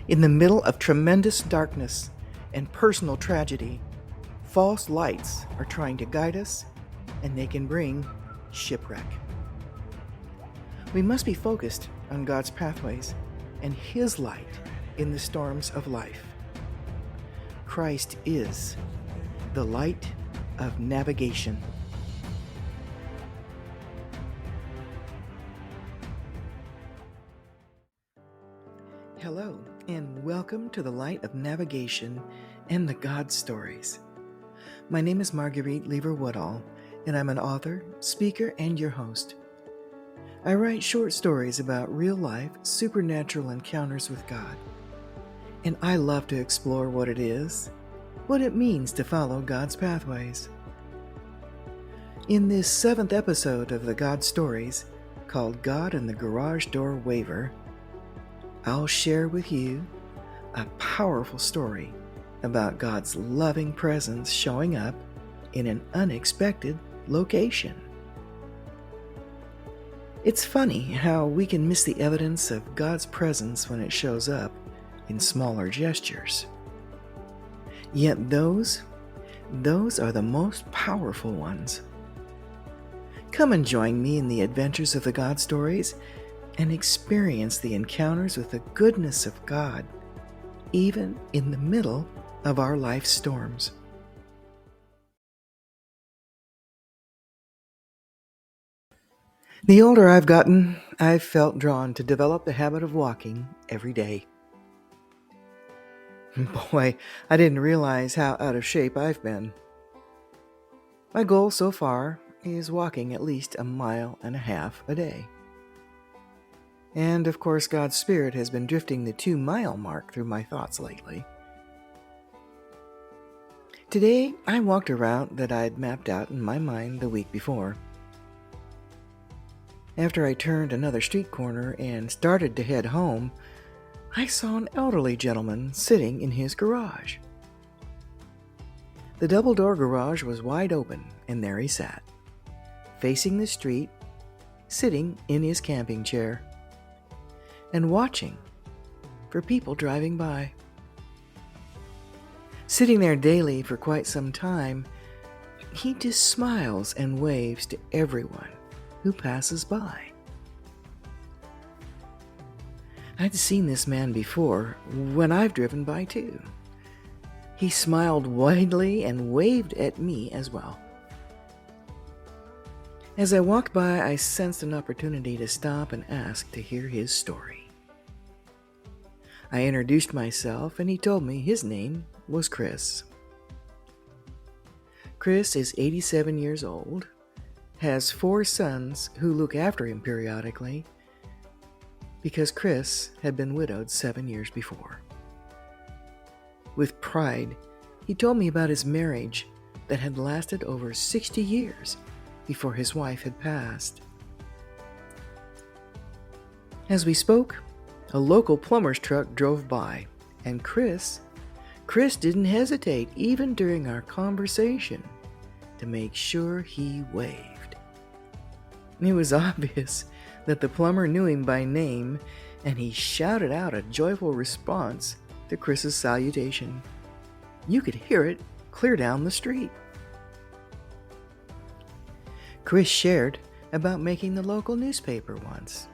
In the middle of tremendous darkness and personal tragedy, false lights are trying to guide us, and they can bring shipwreck. We must be focused on God's pathways and His light in the storms of life. Christ is the light of navigation. Hello, and welcome to the Light of Navigation and the God Stories. My name is Marguerite Lever-Woodall, and I'm an author, speaker, and your host. I write short stories about real-life, supernatural encounters with God. And I love to explore what it is, what it means to follow God's pathways. In this 7th episode of the God Stories, called God and the Garage Door Waiver, I'll share with you a powerful story about God's loving presence showing up in an unexpected location. It's funny how we can miss the evidence of God's presence when it shows up in smaller gestures. Yet those are the most powerful ones. Come and join me in the adventures of the God Stories and experience the encounters with the goodness of God, even in the middle of our life storms. The older I've gotten, I've felt drawn to develop the habit of walking every day. Boy, I didn't realize how out of shape I've been. My goal so far is walking at least 1.5 miles a day. And of course, God's Spirit has been drifting the 2-mile mark through my thoughts lately. Today, I walked a route that I'd mapped out in my mind the week before. After I turned another street corner and started to head home, I saw an elderly gentleman sitting in his garage. The double-door garage was wide open, and there he sat, facing the street, sitting in his camping chair, and watching for people driving by. Sitting there daily for quite some time, he just smiles and waves to everyone who passes by. I'd seen this man before when I've driven by too. He smiled widely and waved at me as well. As I walked by, I sensed an opportunity to stop and ask to hear his story. I introduced myself, and he told me his name was Chris. Chris is 87 years old, has 4 sons who look after him periodically, because Chris had been widowed 7 years before. With pride, he told me about his marriage that had lasted over 60 years before his wife had passed. As we spoke, a local plumber's truck drove by, and Chris didn't hesitate even during our conversation to make sure he waved. It was obvious that the plumber knew him by name, and he shouted out a joyful response to Chris's salutation. You could hear it clear down the street. Chris shared about making the local newspaper once.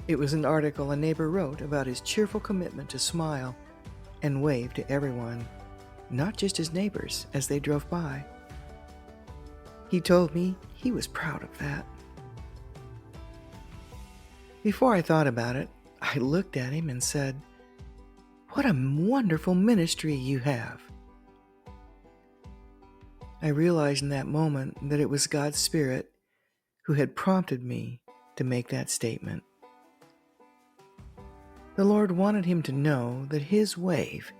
It was an article a neighbor wrote about his cheerful commitment to smile and wave to everyone, not just his neighbors as they drove by. He told me he was proud of that. Before I thought about it, I looked at him and said, "What a wonderful ministry you have." I realized in that moment that it was God's Spirit who had prompted me to make that statement. The Lord wanted him to know that his wave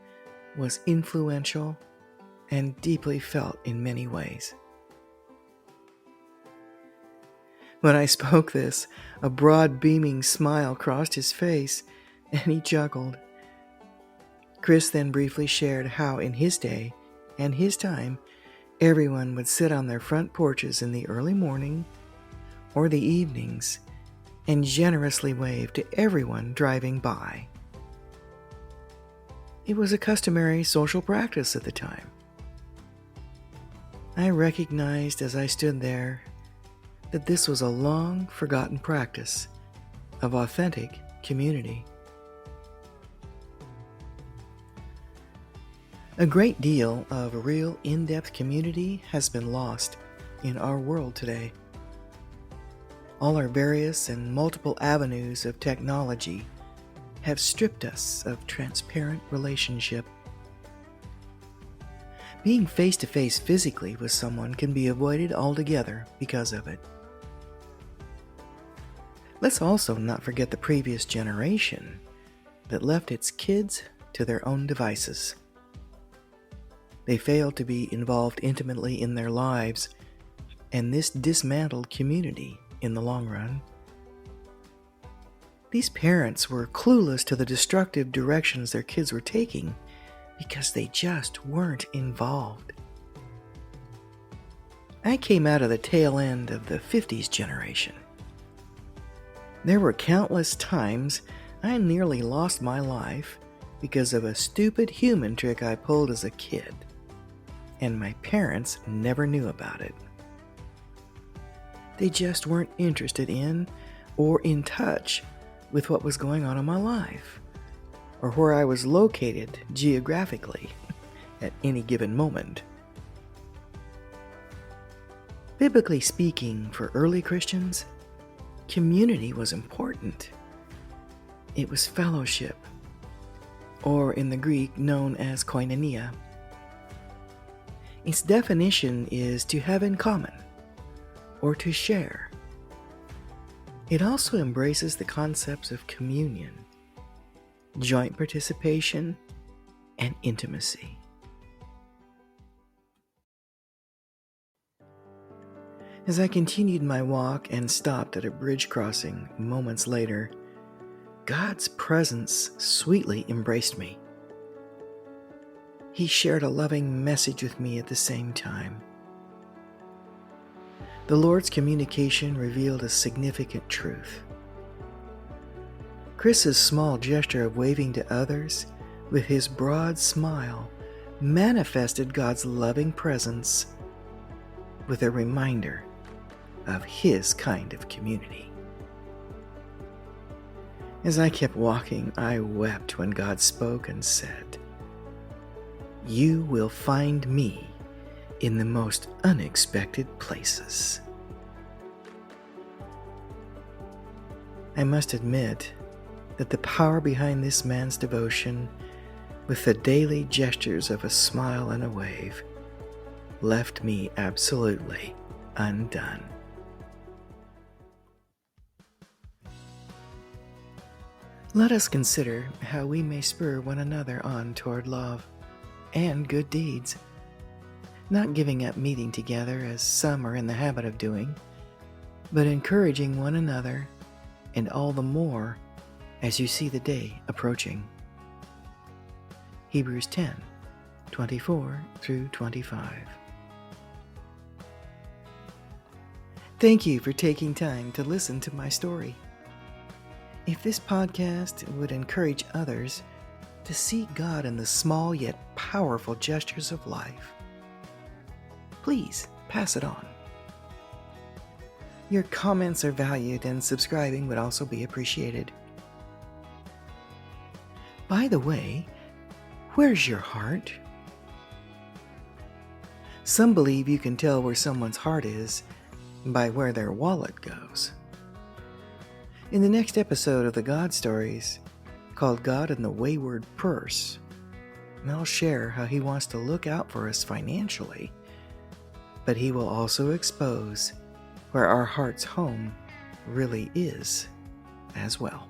was influential and deeply felt in many ways. When I spoke this, a broad beaming smile crossed his face, and he chuckled. Chris then briefly shared how in his day and his time, everyone would sit on their front porches in the early morning or the evenings and generously wave to everyone driving by. It was a customary social practice at the time. I recognized as I stood there that this was a long forgotten practice of authentic community. A great deal of real in-depth community has been lost in our world today. All our various and multiple avenues of technology have stripped us of transparent relationship. Being face-to-face physically with someone can be avoided altogether because of it. Let's also not forget the previous generation that left its kids to their own devices. They failed to be involved intimately in their lives, and this dismantled community in the long run. These parents were clueless to the destructive directions their kids were taking because they just weren't involved. I came out of the tail end of the 50s generation. There were countless times I nearly lost my life because of a stupid human trick I pulled as a kid, and my parents never knew about it. They just weren't interested in or in touch with what was going on in my life, or where I was located geographically at any given moment. Biblically speaking, for early Christians, community was important. It was fellowship, or in the Greek known as koinonia. Its definition is to have in common, or to share. It also embraces the concepts of communion, joint participation, and intimacy. As I continued my walk and stopped at a bridge crossing moments later, God's presence sweetly embraced me. He shared a loving message with me at the same time. The Lord's communication revealed a significant truth. Chris's small gesture of waving to others with his broad smile manifested God's loving presence with a reminder of his kind of community. As I kept walking, I wept when God spoke and said, "You will find me in the most unexpected places." I must admit that the power behind this man's devotion, with the daily gestures of a smile and a wave, left me absolutely undone. Let us consider how we may spur one another on toward love and good deeds, not giving up meeting together as some are in the habit of doing, but encouraging one another, and all the more as you see the day approaching. Hebrews 10:24 through 25. Thank you for taking time to listen to my story. If this podcast would encourage others to seek God in the small yet powerful gestures of life, please pass it on. Your comments are valued, and subscribing would also be appreciated. By the way, where's your heart? Some believe you can tell where someone's heart is by where their wallet goes. In the next episode of the God Stories, called God and the Wayward Purse, I'll share how he wants to look out for us financially, but he will also expose where our heart's home really is as well.